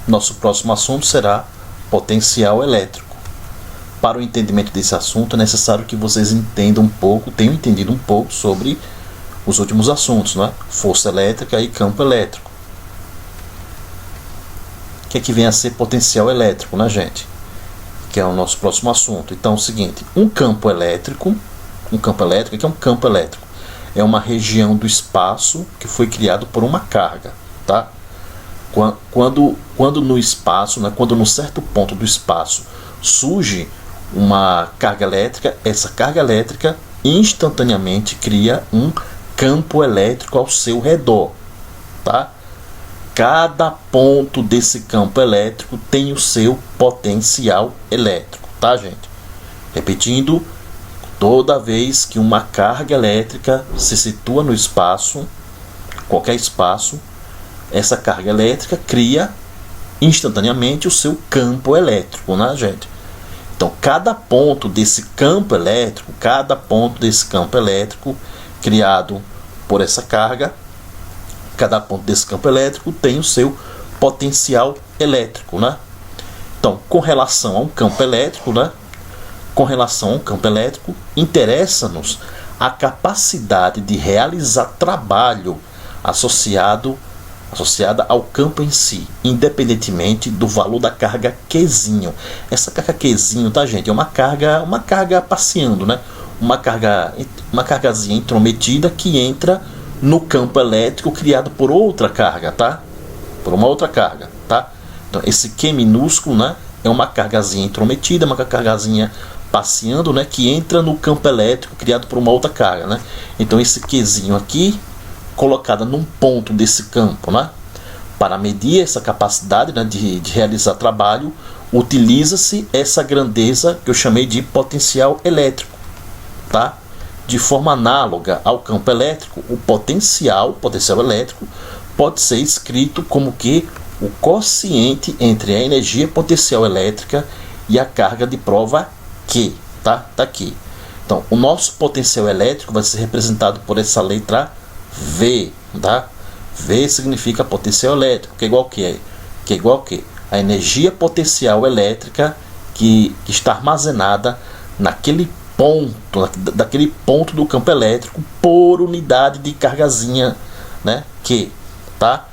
Nosso próximo assunto será potencial elétrico. Para o entendimento desse assunto é necessário que vocês entendam um pouco, tenham entendido um pouco sobre os últimos assuntos, né? Força elétrica e campo elétrico. O que é que vem a ser potencial elétrico, né, gente? Que é o nosso próximo assunto. Então é o seguinte, um campo elétrico, o que é um campo elétrico? É uma região do espaço que foi criado por uma carga, tá? Quando no espaço, né, quando num certo ponto do espaço surge uma carga elétrica, essa carga elétrica instantaneamente cria um campo elétrico ao seu redor, tá? Cada ponto desse campo elétrico tem o seu potencial elétrico, tá, gente? Repetindo, toda vez que uma carga elétrica se situa no espaço, qualquer espaço, essa carga elétrica cria instantaneamente o seu campo elétrico, né, gente? Então, cada ponto desse campo elétrico criado por essa carga, cada ponto desse campo elétrico tem o seu potencial elétrico, né? Então, com relação ao campo elétrico, né? Interessa-nos a capacidade de realizar trabalho associada ao campo em si, independentemente do valor da carga Qzinho. Essa carga Qzinho, tá, gente? É uma carga passeando, né? Uma cargazinha intrometida que entra no campo elétrico criado por outra carga, tá? Por uma outra carga, tá? Então, esse Q minúsculo, né, é uma cargazinha intrometida, uma cargazinha passeando, né, que entra no campo elétrico criado por uma outra carga, né? Então, esse Qzinho aqui, colocada num ponto desse campo, né, para medir essa capacidade, né, de realizar trabalho, utiliza-se essa grandeza que eu chamei de potencial elétrico, tá? De forma análoga ao campo elétrico, o potencial elétrico pode ser escrito como que o quociente entre a energia potencial elétrica e a carga de prova Q, tá? Tá aqui. Então, o nosso potencial elétrico vai ser representado por essa letra V, tá? V significa potencial elétrico, que é igual a quê? A energia potencial elétrica que está armazenada naquele daquele ponto do campo elétrico por unidade de cargazinha, né? Q, tá?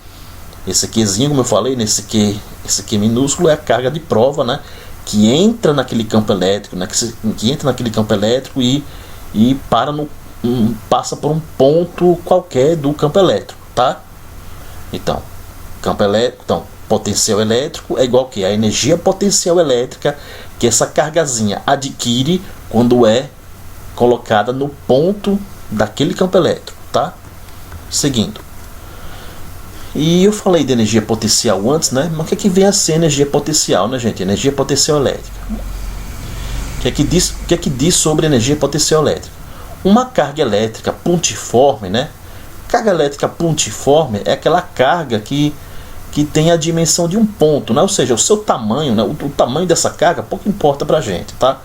Esse Qzinho, como eu falei, esse Q minúsculo é a carga de prova, né? Que entra naquele campo elétrico, né? Que entra naquele campo elétrico e passa por um ponto qualquer do campo elétrico, tá? Então, potencial elétrico é igual a energia potencial elétrica que essa cargazinha adquire quando é colocada no ponto daquele campo elétrico, tá? Seguindo. E eu falei de energia potencial antes, né? Mas o que vem a ser energia potencial, né, gente? Energia potencial elétrica. O que é que diz sobre energia potencial elétrica? Uma carga elétrica pontiforme, né? Carga elétrica pontiforme é aquela carga que tem a dimensão de um ponto, né? Ou seja, o seu tamanho, né? O tamanho dessa carga pouco importa pra gente, tá?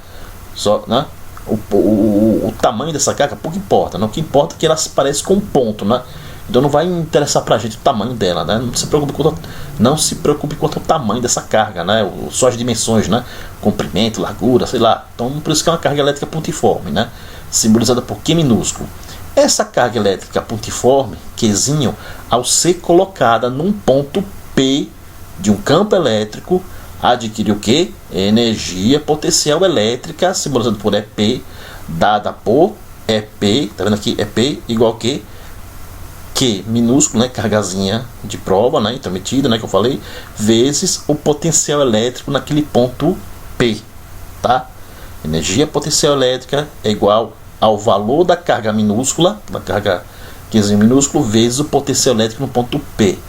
Só, né? O tamanho dessa carga pouco importa, né? O que importa é que ela se parece com um ponto, né? Então não vai interessar pra gente o tamanho dela, né? Não se preocupe quanto ao tamanho dessa carga, né? Só as dimensões, né? Comprimento, largura, sei lá. Então por isso que é uma carga elétrica pontiforme, né? Simbolizada por Q minúsculo. Essa carga elétrica pontiforme, Qzinho, ao ser colocada num ponto P de um campo elétrico, adquire o que? Energia potencial elétrica, simbolizado por EP, dada por EP, tá vendo aqui? EP igual a Q minúsculo, né? Cargazinha de prova, né? Intrometida, né? Que eu falei, vezes o potencial elétrico naquele ponto P, tá? Energia potencial elétrica é igual ao valor da carga minúscula, da carga Qzinho minúsculo, vezes o potencial elétrico no ponto P,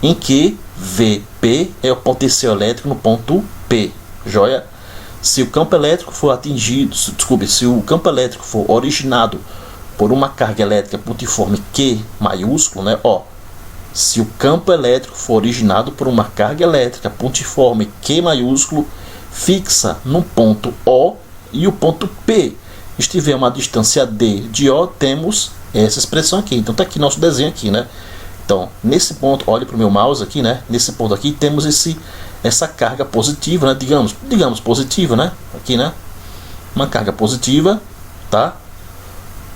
em que Vp é o potencial elétrico no ponto P, joia? Se o campo elétrico for se o campo elétrico for originado por uma carga elétrica pontiforme Q maiúsculo, né? Ó, se o campo elétrico for originado por uma carga elétrica pontiforme Q maiúsculo fixa no ponto O e o ponto P estiver uma distância D de O, temos essa expressão aqui. Então tá aqui nosso desenho aqui, né? Então, nesse ponto, olhe para o meu mouse aqui, né? Nesse ponto aqui temos essa carga positiva, né? Digamos positiva, né? Aqui, né? Uma carga positiva, tá?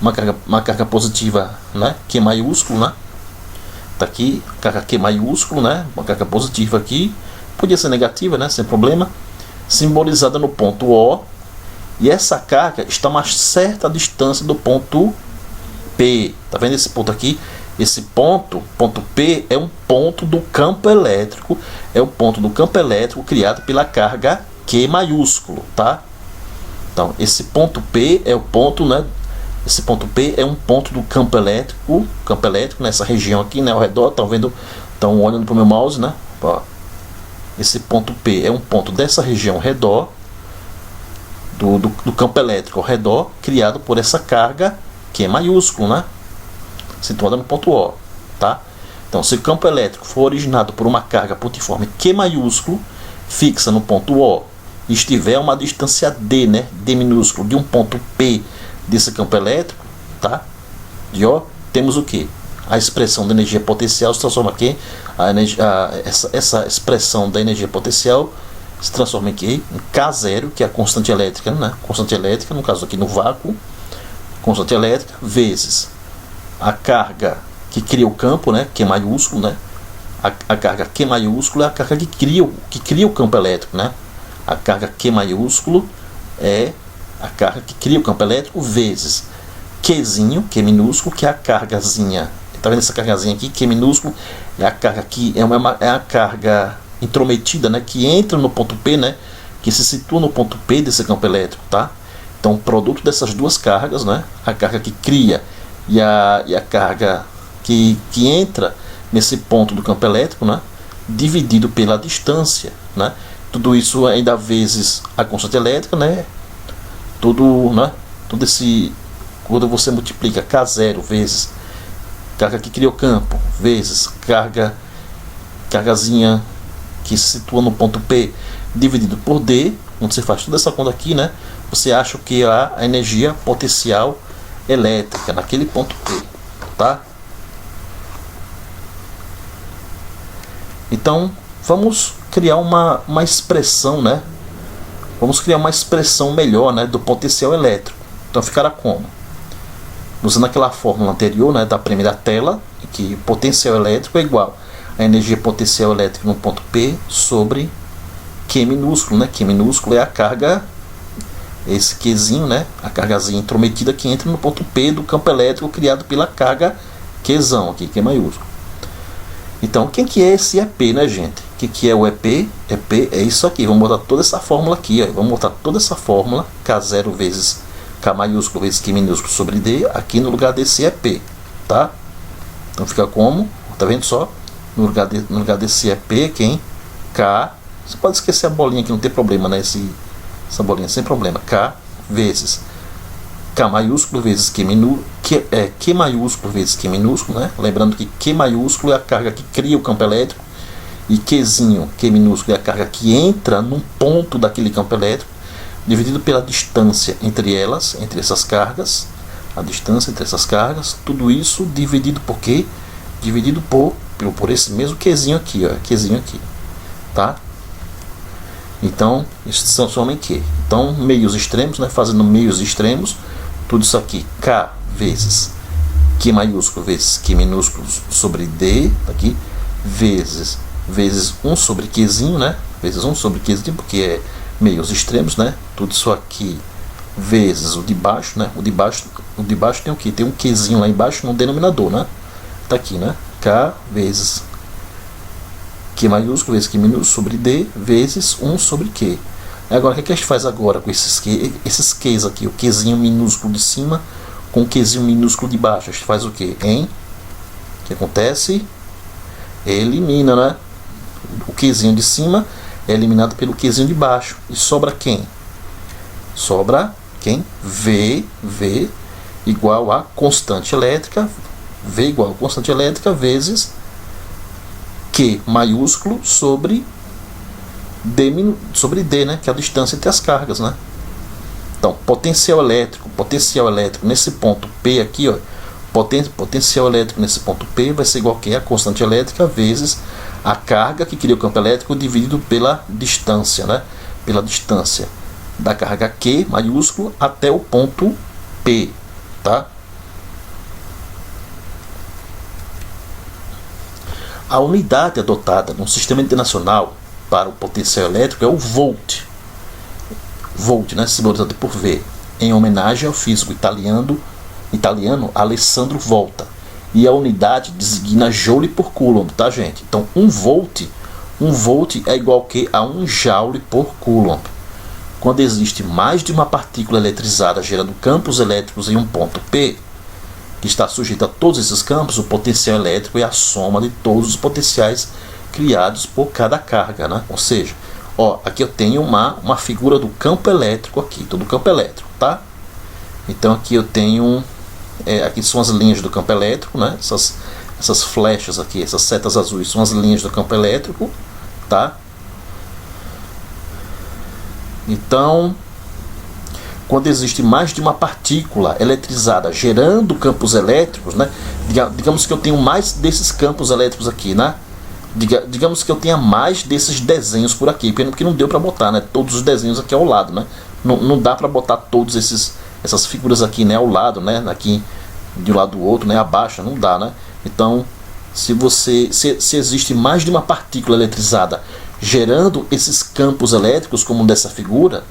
Uma carga positiva, né? Q maiúsculo, né? Tá aqui, carga Q maiúsculo, né? Uma carga positiva aqui, podia ser negativa, né? Sem problema. Simbolizada no ponto O. E essa carga está a uma certa distância do ponto P. Tá vendo esse ponto aqui? Esse ponto P, é um ponto do campo elétrico. É o ponto do campo elétrico criado pela carga Q maiúsculo, tá? Então, esse ponto P é o ponto, né? Esse ponto P é um ponto do campo elétrico nessa região aqui, né? Ao redor, estão vendo? Estão olhando para o meu mouse, né? Ó. Esse ponto P é um ponto dessa região ao redor do campo elétrico ao redor, criado por essa carga Q maiúsculo, né? Situada no ponto O, tá? Então, se o campo elétrico for originado por uma carga pontiforme Q maiúsculo fixa no ponto O e estiver a uma distância D, né? D minúsculo de um ponto P desse campo elétrico, tá? E ó, temos o que? A expressão da energia potencial se transforma aqui, essa expressão da energia potencial se transforma aqui em K0, que é a constante elétrica, né? Constante elétrica, no caso aqui no vácuo, constante elétrica, vezes a carga que cria o campo, né? Q maiúsculo, né? A carga Q maiúsculo é a carga que cria o campo elétrico, né? A carga Q maiúsculo é a carga que cria o campo elétrico, vezes Qzinho, Q minúsculo, que é a cargazinha. Tá vendo essa cargazinha aqui? Q minúsculo é a carga que é a carga intrometida, né, que entra no ponto P, né, que se situa no ponto P desse campo elétrico, tá? Então, o produto dessas duas cargas, né, a carga que cria e a carga que entra nesse ponto do campo elétrico, né, dividido pela distância, né? Tudo isso ainda vezes a constante elétrica, né? Tudo esse, quando você multiplica K0 vezes carga que cria o campo, vezes cargazinha que se situa no ponto P, dividido por D, quando você faz toda essa conta aqui, né, você acha que há a energia potencial elétrica naquele ponto P, tá? Então, vamos criar uma expressão, né? Vamos criar uma expressão melhor, né, do potencial elétrico. Então, ficará como? Usando aquela fórmula anterior, né, da primeira tela, que potencial elétrico é igual a energia potencial elétrica no ponto P sobre Q minúsculo, né? Q minúsculo é a carga, esse Qzinho, né? A cargazinha intrometida que entra no ponto P do campo elétrico criado pela carga Qzão aqui, Q maiúsculo. Então, quem que é esse EP, né, gente? O que é o EP? EP é isso aqui. Vamos botar toda essa fórmula aqui, ó. Vamos botar toda essa fórmula, K0 vezes K maiúsculo vezes Q minúsculo sobre D, aqui no lugar desse EP, tá? Então fica como? Tá vendo só? No lugar desse EP, quem? K. Você pode esquecer a bolinha aqui, não tem problema, né? Essa bolinha sem problema. K vezes K maiúsculo vezes Q maiúsculo vezes Q minúsculo, né? Lembrando que Q maiúsculo é a carga que cria o campo elétrico e Qzinho, Q minúsculo, é a carga que entra num ponto daquele campo elétrico, dividido pela distância entre elas, entre essas cargas, a distância entre essas cargas, tudo isso dividido por quê? Dividido por esse mesmo Qzinho aqui, ó, Qzinho aqui, tá? Então, isso se transforma em Q. Então, meios extremos, né, fazendo meios extremos, tudo isso aqui, K vezes Q maiúsculo vezes Q minúsculo sobre D, aqui, vezes 1 sobre Qzinho, né, vezes 1 sobre Qzinho, porque é meios extremos, né, tudo isso aqui, vezes o de baixo, né, o de baixo tem o que? Tem um Qzinho lá embaixo no denominador, né, tá aqui, né, K vezes Q maiúsculo vezes Q minúsculo sobre D vezes 1 sobre Q. Agora, o que a gente faz agora com esses Qs aqui? O Qzinho minúsculo de cima com o Qzinho minúsculo de baixo. A gente faz o que? O que acontece? Elimina, né? O Qzinho de cima é eliminado pelo Qzinho de baixo. E sobra quem? Sobra quem? V igual a constante elétrica. V igual a constante elétrica vezes Q maiúsculo sobre D, né, que é a distância entre as cargas, né? Então, potencial elétrico nesse ponto P aqui, ó, potencial elétrico nesse ponto P vai ser igual a a constante elétrica vezes A carga que cria o campo elétrico dividido pela distância, né? Pela distância da carga Q maiúsculo até o ponto P, tá? A unidade adotada no sistema internacional para o potencial elétrico é o volt. Volt, né, simbolizado por V, em homenagem ao físico italiano Alessandro Volta. E a unidade designa joule por coulomb, tá, gente? Então, 1 volt é igual a 1 joule por coulomb. Quando existe mais de uma partícula eletrizada gerando campos elétricos em um ponto P, que está sujeito a todos esses campos, o potencial elétrico é a soma de todos os potenciais criados por cada carga, né? Ou seja, ó, aqui eu tenho uma figura do campo elétrico aqui, todo o campo elétrico, tá? Então aqui eu tenho, aqui são as linhas do campo elétrico, né? Essas flechas aqui, essas setas azuis são as linhas do campo elétrico, tá? Então, quando existe mais de uma partícula eletrizada gerando campos elétricos, né? Digamos que eu tenho mais desses campos elétricos aqui, né? Digamos que eu tenha mais desses desenhos por aqui, porque não deu para botar, né? Todos os desenhos aqui ao lado, né? Não dá para botar todos essas figuras aqui, né? Ao lado, né? Aqui de um lado do outro, né? Abaixo, não dá, né? Então, se existe mais de uma partícula eletrizada gerando esses campos elétricos, como dessa figura,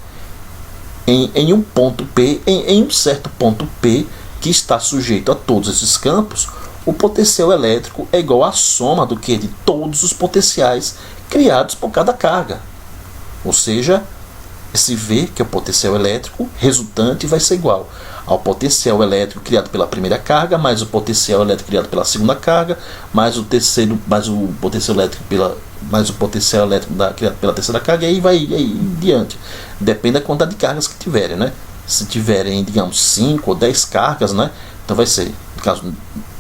em um ponto P, em um certo ponto P que está sujeito a todos esses campos, o potencial elétrico é igual à soma do que de todos os potenciais criados por cada carga. Ou seja, esse V, que é o potencial elétrico resultante, vai ser igual ao potencial elétrico criado pela primeira carga, mais o potencial elétrico criado pela segunda carga, mais o potencial elétrico criado pela terceira carga, e aí vai diante. Depende da quantidade de cargas que tiverem, né? Se tiverem, digamos, 5 ou 10 cargas, né? Então vai ser,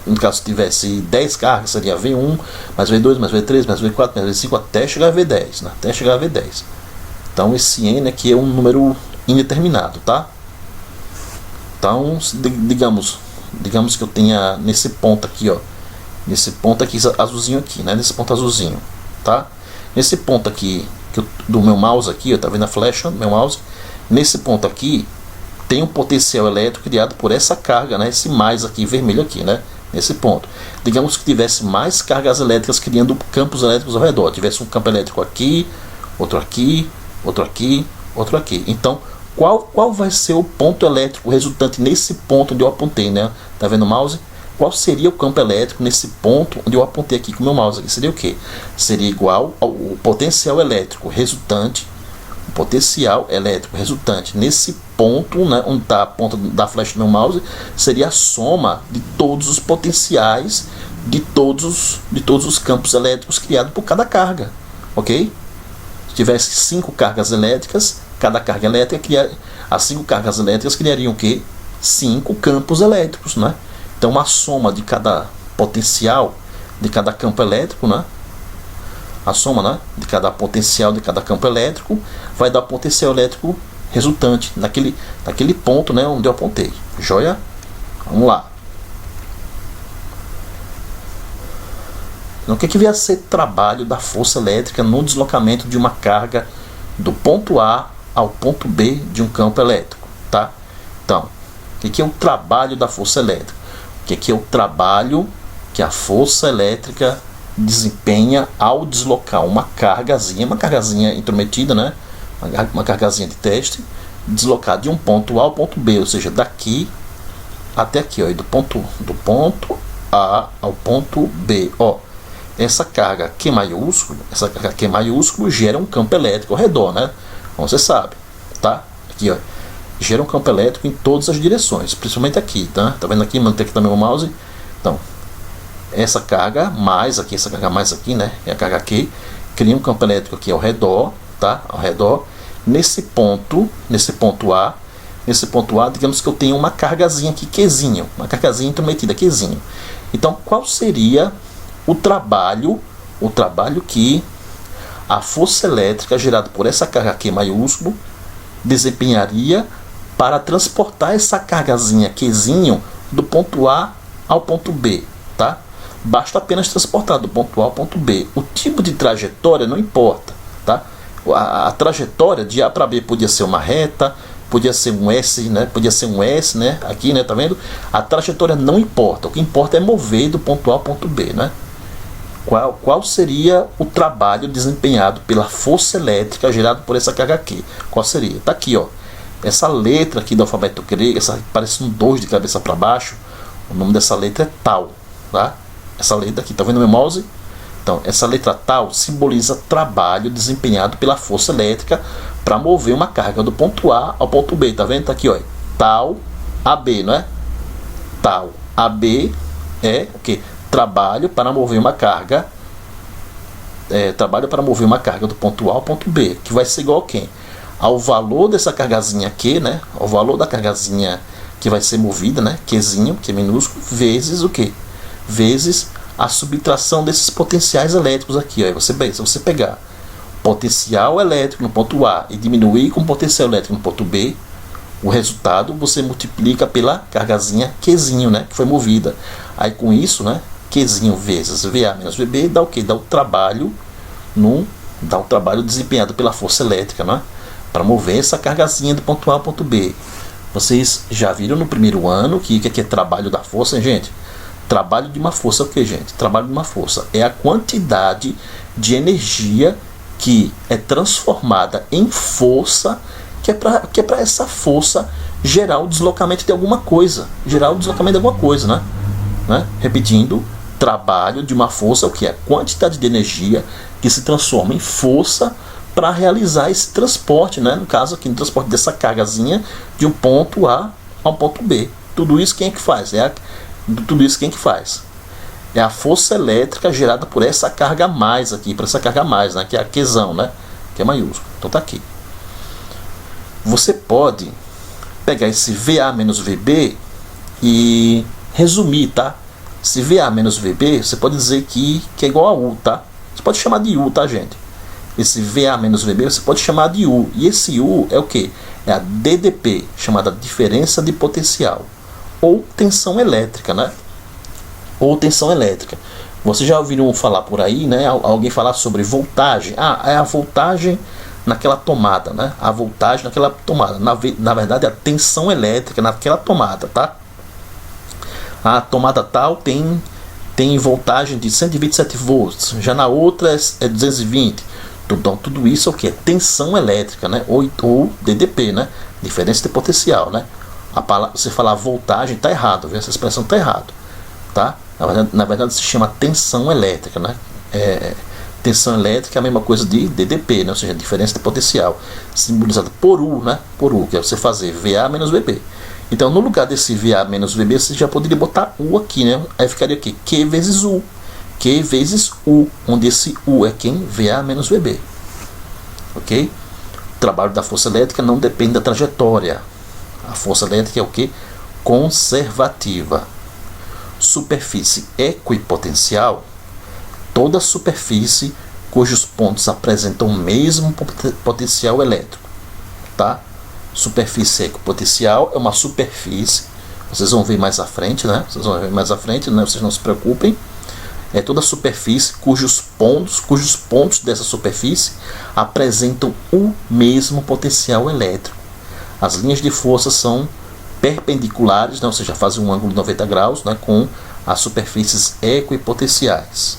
no caso se tivesse 10 cargas, seria V1, mais V2, mais V3, mais V4, mais V5, até chegar a V10, né? Até chegar a V10. Então esse N aqui é um número indeterminado, tá? Então, digamos que eu tenha nesse ponto aqui, ó, nesse ponto aqui azulzinho aqui, né? Nesse ponto azulzinho, tá? Nesse ponto aqui do meu mouse aqui, ó, tá vendo a flecha do meu mouse? Nesse ponto aqui tem um potencial elétrico criado por essa carga, né? Esse mais aqui vermelho aqui, né? Nesse ponto. Digamos que tivesse mais cargas elétricas criando campos elétricos ao redor. Tivesse um campo elétrico aqui, outro aqui, outro aqui, outro aqui. Então, qual vai ser o ponto elétrico resultante nesse ponto onde eu apontei, né? Tá vendo o mouse? Qual seria o campo elétrico nesse ponto onde eu apontei aqui com o meu mouse? Aqui seria o quê? Seria igual ao potencial elétrico resultante. O potencial elétrico resultante nesse ponto, né, onde está a ponta da flecha do meu mouse, seria a soma de todos os potenciais de todos os campos elétricos criados por cada carga, ok? Se tivesse 5 cargas elétricas, cada carga elétrica as 5 cargas elétricas criariam o quê? 5 campos elétricos, né? Então a soma de cada potencial de cada campo elétrico, né? A soma, né, de cada potencial de cada campo elétrico vai dar o potencial elétrico resultante naquele ponto, né, onde eu apontei. Joia? Vamos lá. Então, o que vier a ser trabalho da força elétrica no deslocamento de uma carga do ponto A ao ponto B de um campo elétrico, tá? Então, o que é o trabalho da força elétrica? O que é o trabalho que a força elétrica desempenha ao deslocar uma cargazinha intrometida, né? Uma cargazinha de teste, deslocar de um ponto A ao ponto B, ou seja, daqui até aqui, ó, e do ponto A ao ponto B, ó. Essa carga Q maiúsculo gera um campo elétrico ao redor, né? Como você sabe, tá? Aqui, ó, gera um campo elétrico em todas as direções, principalmente aqui, tá? Tá vendo aqui? Manter aqui também o mouse. Então, essa carga mais aqui, né? É a carga Q, cria um campo elétrico aqui ao redor, tá? Ao redor. Nesse ponto A, digamos que eu tenho uma cargazinha aqui, Qzinho, uma cargazinha intrometida, Qzinho. Então, qual seria o trabalho que a força elétrica gerada por essa carga Q maiúsculo desempenharia para transportar essa cargazinha Qzinho do ponto A ao ponto B, tá? basta apenas transportar do ponto A ao ponto B. O tipo de trajetória não importa, tá? A trajetória de A para B podia ser uma reta, podia ser um S, né? Podia ser um S, né? Aqui, né? Tá vendo? A trajetória não importa. O que importa é mover do ponto A ao ponto B, né? Qual seria o trabalho desempenhado pela força elétrica gerada por essa carga aqui? Qual seria? Tá aqui, ó. Essa letra aqui do alfabeto grego, essa parece um 2 de cabeça para baixo. O nome dessa letra é tal, tá? Essa letra aqui, tá vendo meu mouse? Então, essa letra tal simboliza trabalho desempenhado pela força elétrica para mover uma carga do ponto A ao ponto B, tá vendo? Tá aqui, ó. Tal AB, não é? Tal AB é o que? Trabalho para mover uma carga. Trabalho para mover uma carga do ponto A ao ponto B, que vai ser igual a quem? Ao valor dessa cargazinha aqui, né? Ao valor da cargazinha que vai ser movida, né? Qzinho, que é minúsculo, vezes o que? Vezes a subtração desses potenciais elétricos aqui, ó. Se você pegar potencial elétrico no ponto A e diminuir com potencial elétrico no ponto B, o resultado você multiplica pela cargazinha Qzinho, né? Que foi movida. Aí com isso, né? Qzinho vezes VA menos VB dá o que? Dá o trabalho desempenhado pela força elétrica, né? Para mover essa cargazinha do ponto A ao ponto B. Vocês já viram no primeiro ano que é trabalho da força, hein, gente? Trabalho de uma força é o que, gente? Trabalho de uma força é a quantidade de energia que é transformada em força, que é para essa força gerar o deslocamento de alguma coisa. Né? Repetindo, trabalho de uma força é o que? É a quantidade de energia que se transforma em força para realizar esse transporte, né? No caso aqui, no transporte dessa cargazinha de um ponto A ao ponto B. Tudo isso quem é que faz? É a força elétrica gerada por essa carga mais aqui, por essa carga mais, né? Que é a Qzão, né? Que é maiúsculo. Então tá aqui. Você pode pegar esse VA menos VB e resumir, tá? Esse VA menos VB, você pode dizer que é igual a U, tá? Você pode chamar de U, tá, gente? Esse VA menos VB você pode chamar de U. E esse U é o que? É a DDP, chamada diferença de potencial. Ou tensão elétrica, né? Ou tensão elétrica. Vocês já ouviram falar por aí, né? Alguém falar sobre voltagem. É a voltagem naquela tomada, né? A voltagem naquela tomada. Na verdade, é a tensão elétrica naquela tomada, tá? A tomada tal tem voltagem de 127 volts. Já na outra é 220. Então, tudo isso é o que? É tensão elétrica, né? Ou DDP, né? Diferença de potencial, né? Você falar voltagem está errado, viu? Essa expressão está errada, tá? Na verdade se chama tensão elétrica, né? Tensão elétrica é a mesma coisa de DDP, né? Ou seja, diferença de potencial, simbolizada por U, né? Por U, que é você fazer VA menos VB. Então, no lugar desse VA menos VB, você já poderia botar U aqui, né? Aí ficaria aqui, Q vezes U. Q vezes U, onde esse U é quem? VA menos VB. Ok? O trabalho da força elétrica não depende da trajetória. A força elétrica é o que? Conservativa. Superfície equipotencial. Toda superfície cujos pontos apresentam o mesmo potencial elétrico. Tá? Superfície equipotencial é uma superfície. Vocês vão ver mais à frente, né? Vocês não se preocupem. É toda superfície cujos pontos dessa superfície apresentam o mesmo potencial elétrico. As linhas de força são perpendiculares, né? Ou seja, fazem um ângulo de 90 graus, né? Com as superfícies equipotenciais.